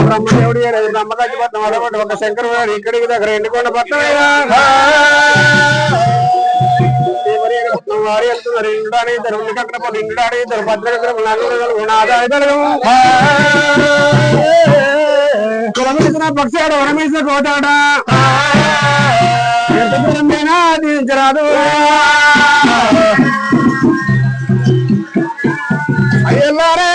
బ్రహ్మదేవుడు నమ్మకాచి పట్నం అడగొట్టి ఒక శంకర్ ఇక్కడికి దగ్గర ఎండుకొండ పట్నం వారి వెళ్తున్నారు ఇండాడి ఇద్దరు ఉల్లికట్టపల్లి ఇండాడి ఇద్దరు భద్రగలు నలుగురు ఆదాయ కులమేసిన పక్షాడు వరమేసిన కోటాడ ఎంత దూరమైనా దీవించరాదు అయ్యల్లారే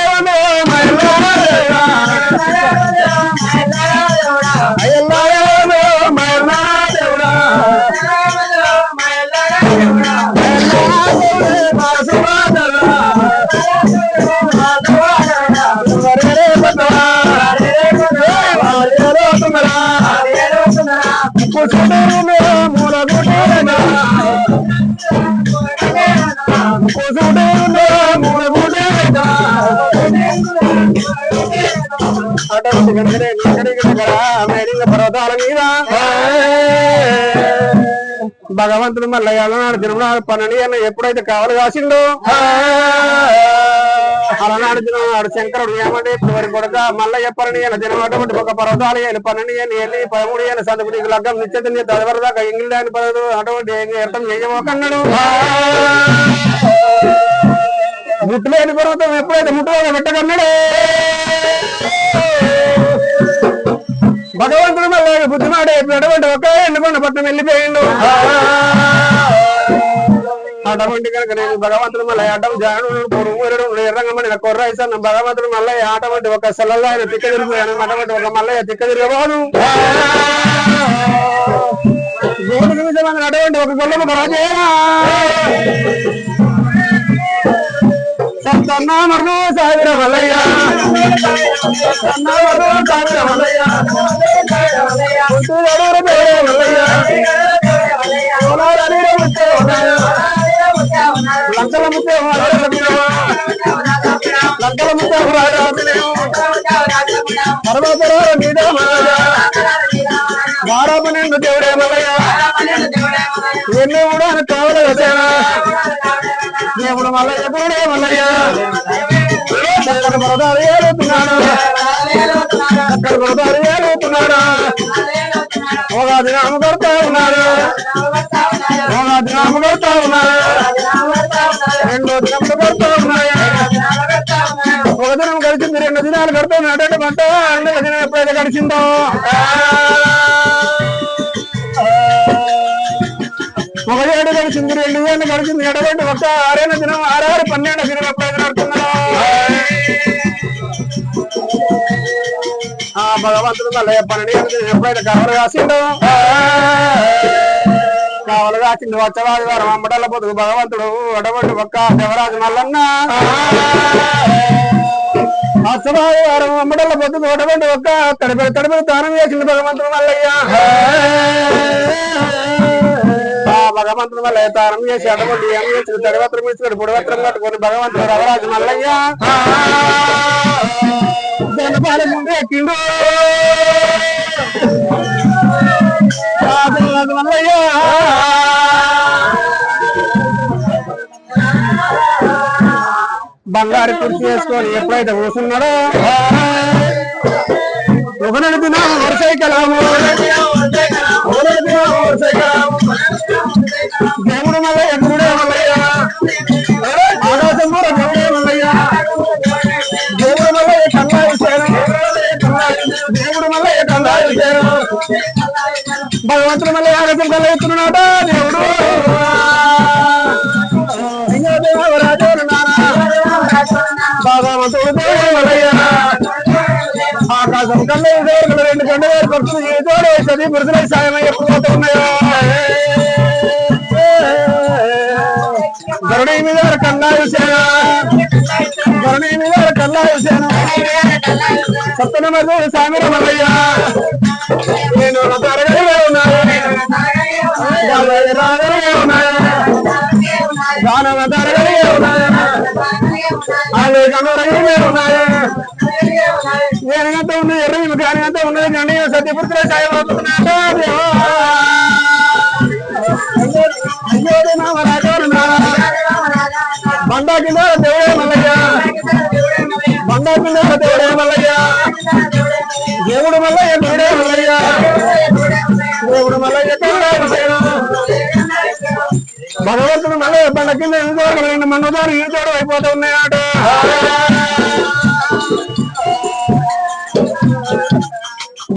పర్వతాల మీద భగవంతుడు మల్లయ్య తిరుమల పన్నెండు అన్న ఎప్పుడైతే కావాలి కాసిండో అలనాడు దినవాడు శంకరుడు ఏమంటే ఇప్పుడు వరకు కొడక మల్లయ్య పన్నెండు అన్న దినవాడు ఒక పర్వతాలు ఏళ్ళు 12 ఏళ్ళు 13 ఏళ్ళు సంతకు లగ్గం నిశ్చిత తదవరి దాకా ఇంగ్లాండ్ పదదు అటువంటి అర్థం చేయమోకన్నాడు ముట్టులేని పర్వతం ఎప్పుడైతే ముట్టులో పెట్టకన్నాడు భగవంతుడు మళ్ళీ బుద్ధిమాడే అటువంటి ఒక ఎండుకొండ పట్నం వెళ్ళిపోయిండు అటువంటి కనుక నేను భగవంతుడు మళ్ళీ అడ్డం జానుడు పొరుమూరుడు ఎర్రంగమని కొర్రాయిస్తాను భగవంతుడు మళ్ళీ అటువంటి ఒక సెలల్లో ఆయన తిక్క తిరిగిపోయాను అటువంటి ఒక మల్లయ్య తిక్క తిరగబోను గోడుకు విధమైన అటువంటి ఒక గొల్లము రాజేనా సత్తన్నామరు సాగర మల్లయ్య సాగర మల్లయ్య లంకల ముత్తే లంకల ముత్తే వారాపన్నెండు దేవుడే మల్లయ్య ఎన్నో కూడా కావాలి వచ్చానా దేవుడు మల్లయ్య కూడా మల్లయ్య చక్కటి పరదాలు ఏలుతున్నాడు చక్కటి పరదాలు ఏలుతున్నాడు ఒకది నామ కొడతా ఉన్నాడు ఒకది నామ కొడతా ఉన్నాడు రెండో దినములు కొడతా ఉన్నాయి ఒక దినం గడిచింది 2 దినాలు కడతాను అటు పంట 2వ దినం ఎప్పుడైతే గడిచిందో ఒక 7 గడిచింది 2 ఏళ్ళు గడిచింది ఎడబెట్టి ఒక 6వ దినం 6 12వ దినం ఎప్పుడైతే నడుతున్నాడు భగవంతుడు మళ్ళీ 12 ఎప్పుడైతే కావలు కాసిండు కావలు కాసిండు వచ్చవాది వారు అమ్మడల్ల పొదుగు భగవంతుడు అడబట్టి ఒక్క దేవరాజు మల్లన్న వచ్చవాది వారు అమ్మడల్ల పొద్దుకు అడబట్టి ఒక్క తడిపడి దానం చేసిండు భగవంతుడు మల్లయ్య భగవంతుడు మళ్ళీ తానం చేసి అటువంటి ఏం చేసి తడివత్రం ఇచ్చాడు పొడివత్రం కట్టుకొని భగవంతుడు రవరాజు మల్లయ్య జనపాల ముందు ఎక్కిండు మల్లయ్య బంగారు కుర్చీ వేసుకొని ఎప్పుడైతే కూర్చున్నాడో ఒక నడిపిన వరుసైకలాము దేవుడు మల్లయ్య గుడే మల్లయ్య ఆకాశం కూడా దేవుడే మల్లయ్య దేవుడు మల్లయ్య కన్నాయి దేవుడు మల్లయ్య కన్నాయి భగవంతుడు మళ్ళీ ఆకాశం కల్లా ఎత్తున్నాడ దేవుడు దేవరాజు భగవంతుడు మల్లయ్య ఆకాశం కన్నా 2 గంటల భక్తులు ఏదోడేస్తుంది పురుషులై సాయమై ఎప్పుడు ఉన్నాయో ధరణి మీద కన్నా చూశాను ధరణి మీద కన్నా చూశాను సత్తన మధ్య సామిర మల్లయ్య నేనంతా ఉన్నది ఎర్ర గానిగంతా ఉన్నది కానీ సత్యపుత్రుల సాయపడుతున్నాడు బండా కింద దేవుడే మల్లయ్య బండా కింద దేవుడే మల్లయ్య దేవుడు మల్లయ్య దేవుడే మల్లయ్య దేవుడు మల్లయ్య భగవంతుడు మల్లయ్య బండ కింద ఎదుగుదల మన్నదారు ఈ తోడు అయిపోతూ ఉన్నాయట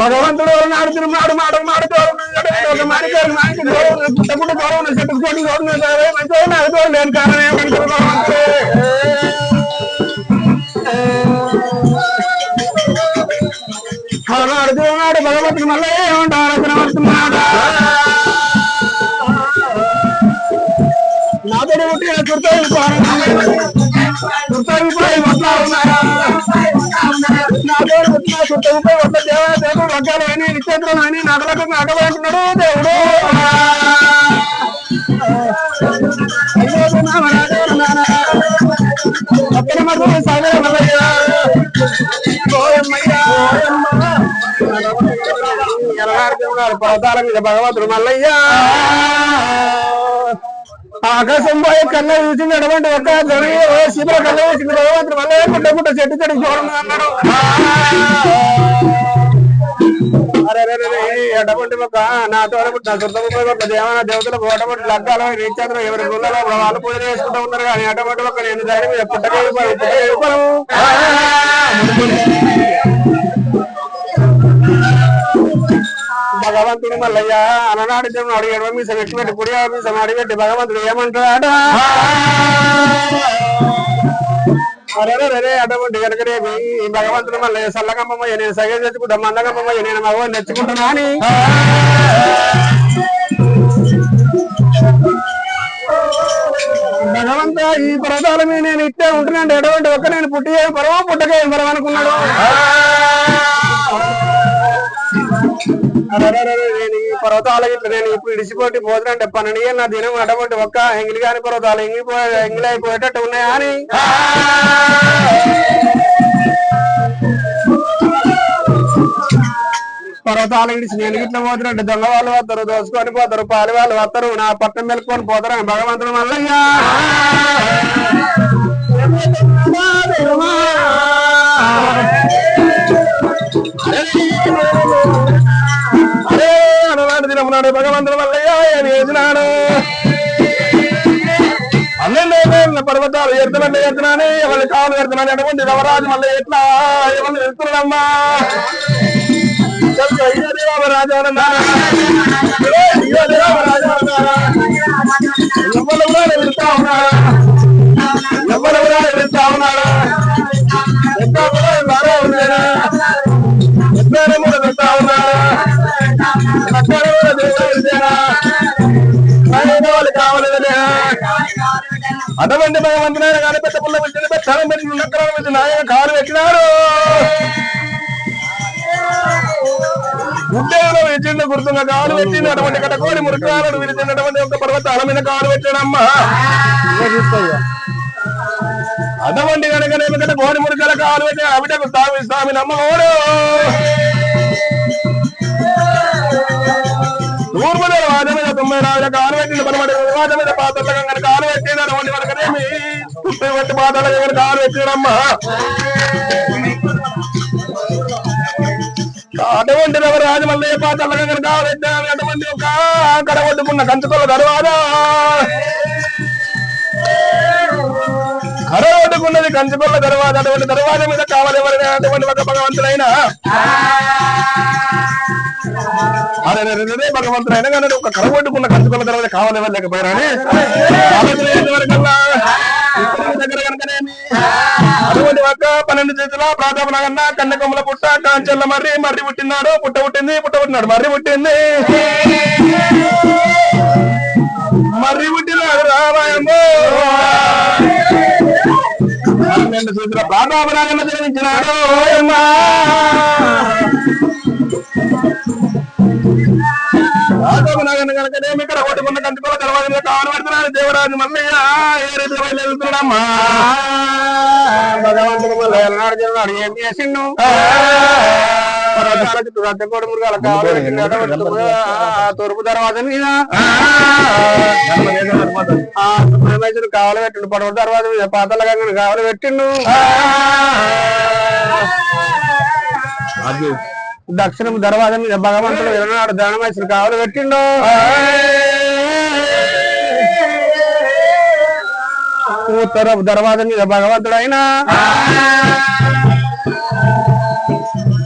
భగవంతుడు నాడుతున్న మాడు మాడు మాడుతూ పుట్టపుట్ట గౌరవం చెట్టు చోటు గౌరవం మంచిగా అది లేని కారణం ఏమంటారు భగవంతుడు ఆడుతున్నాడు భగవంతుడు మళ్ళీ ఏమంటారు అతను వస్తున్నాడు నాతోడు పుట్టి చుట్టాయి వస్తా ఉన్నారా నాతోడు పుట్టిన చుట్టూపై వస్త దేవాదేవుడు వర్గాలు అని నిత్యంత్రం అని నగలకు నగలంటున్నాడు దేవుడు అక్కడ మాకు సాగర మల్లయ్య పర్వతాల మీద భగవంతుడు మల్లయ్య ఆకాశం పోయి కళ్ళ చూసింది అటువంటి ఒక శిబిర కళ్ళ చూసింది భగవంతుడు మళ్ళీ పుట్ట పుట్ట చెట్టు చెట్టు చూడండి అన్నాడు అటువంటి ఒక నాతో పుట్టిన దేవన దేవతలకు అటువంటి లగ్గాలు రీచాంద్రం ఎవరి గుళ్ళలో వాళ్ళు పూజ చేసుకుంటూ ఉన్నారు కానీ అటువంటి ఒక నేను దాని మీద భగవంతుడు మల్లయ్య అలనాడు దేవుడు అడిగాడు మీసం ఎట్టి పెట్టి పుడియా మీసం అడిగట్టి భగవంతుడు ఏమంటాడా అరే అటువంటి కనుకనేమి భగవంతుడు మల్లయ్య సల్లగమ్మయ్య నేను సగం తెచ్చుకుంటా మందగమ్మయ్య నేను మగవాడిని తెచ్చుకుంటున్నా అని భగవంత ఈ పర్వతాల మీద నేను ఇట్టే ఉంటున్నాను ఎటువంటి ఒక్క నేను పుట్టి ఏం పరవ పుట్టక ఏం పరవ అనుకున్నాడు నేను ఈ పర్వతాల ఇట్లా నేను ఇప్పుడు ఇడిచిపోటీ పోతున్నా పన్నెండు నా దినం అటువంటి ఒక్క ఎంగిలి కాని పర్వతాలు ఎంగిలి అయిపోయేటట్టు ఉన్నాయా అని పర్వతాలు ఇడిచి నేను ఇట్లా పోతున్నట్టు దొంగ వాళ్ళు వస్తారు దోసుకొని పోతారు పాలి వాళ్ళు వస్తారు నా పట్టం మెలుకొని పోతారు అని భగవంతుడు మల్లయ్య అరే అలనాడు దినమునాడు భగవంతుడు మల్లయ్య ఏమి చేసినాడు అన్నెండు పర్వతాలు ఎత్తులంటే ఎత్తున్నాను ఎవరి కావాలి ఎడుతున్నాను అటువంటి రవరాజు మళ్ళీ ఎట్లా ఎవరిని ఎడుతున్నాడమ్మా రాజా ఎవరు కూడా ఎదురుతా ఉన్నాడు ఎవరు కూడా ఎదురుతా ఉన్నాడు ఎట్లా కూడా బాగా ఉండేనా ఎట్లా కూడా పెడతా ఉన్నాడు ఎక్కడ కూడా దేవుడేనా వాళ్ళు కావాలేదనే అటువంటి భగవంతునైనా కానీ పెద్ద పుల్ల పెట్టిన పెట్టాలని పెట్టి నక్కరాలు పెట్టి నాయన కాలు పెట్టినాడు ఉద్యోగంలో విరిచింది గుర్తున్న కాలు పెట్టింది అటువంటి కటకోడి మురుకాలను విరిచినటువంటి ఒక పర్వతాల మీద కాలు పెట్టాడమ్మా అటువంటి కనుక ఎందుకంటే కోడి మురుకల కాలు పెట్టి అవిటకు స్వామి నమ్మోడు తూర్పు దర్వాజ మీద 90 కాలు పెట్టింది పరమటి దర్వాజ మీద పాత్రల గంగని కాలు పెట్టింది అటువంటి కనుకనేమి చుట్టూ పెట్టి పాత్రల గంగని కాలు పెట్టాడమ్మా అటువంటి రాజు మళ్ళీ పాత్రల గంగని కాలు పెట్టాడు అటువంటి ఒక కడగొట్టుకున్న కంచుకొల్ల దర్వాజ కడగొట్టుకున్నది కంచుకొల్ల దర్వాజ అటువంటి దర్వాజ మీద కావాలి ఎవరైనా అటువంటి ఒక భగవంతుడైనా అరే భగవంతుడైనా కానీ ఒక కడగొట్టుకున్న కంచుకొల్ల దర్వాజ కావాలి ఎవరు వరకల్లా దగ్గర కనుకనేమి అటువంటి ఒక 12 చేతుల ప్రాతాపన కన్నా కన్నకొమ్మల పుట్ట కాంచెల్ల మర్రి పుట్టినాడు పుట్ట పుట్టినాడు మర్రి పుట్టింది మర్రి పుట్టినాడు రామాయణము 12 చేతుల ప్రాతాపన కన్నా జన్మించినాడు కనుకనేమి ఇక్కడ కొట్టుకున్న కంచుకోల తర్వాత కావాలి పెడుతున్నాడు దేవరాజు మల్లయ్య ఏ రీతిగా బయలుదేరుతున్నాడమ్మా భగవంతుడు మళ్ళీ ఎలనాడు జనాడు ఏం చేసిండు చుట్టూ రచ్చకోడి మృగాల కావాలి తూర్పు దర్వాజ మీద పరమేశ్వరుడు కావాలి పెట్టిండు పడవ దర్వాజ మీద పాతల గంగను కావాలి పెట్టిండు దక్షిణం దర్వాజ మీద భగవంతుడు ఎలనాడు ధనమేశ్వరుడు కావాలి పెట్టిండు ఉత్తర దర్వాజ మీద భగవంతుడు అయినా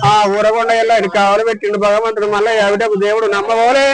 ఆ ఊరగొండ ఎల్లా కావాలి పెట్టిండు భగవంతుడు మళ్ళీ ఎవడకు దేవుడు నమ్మబోలే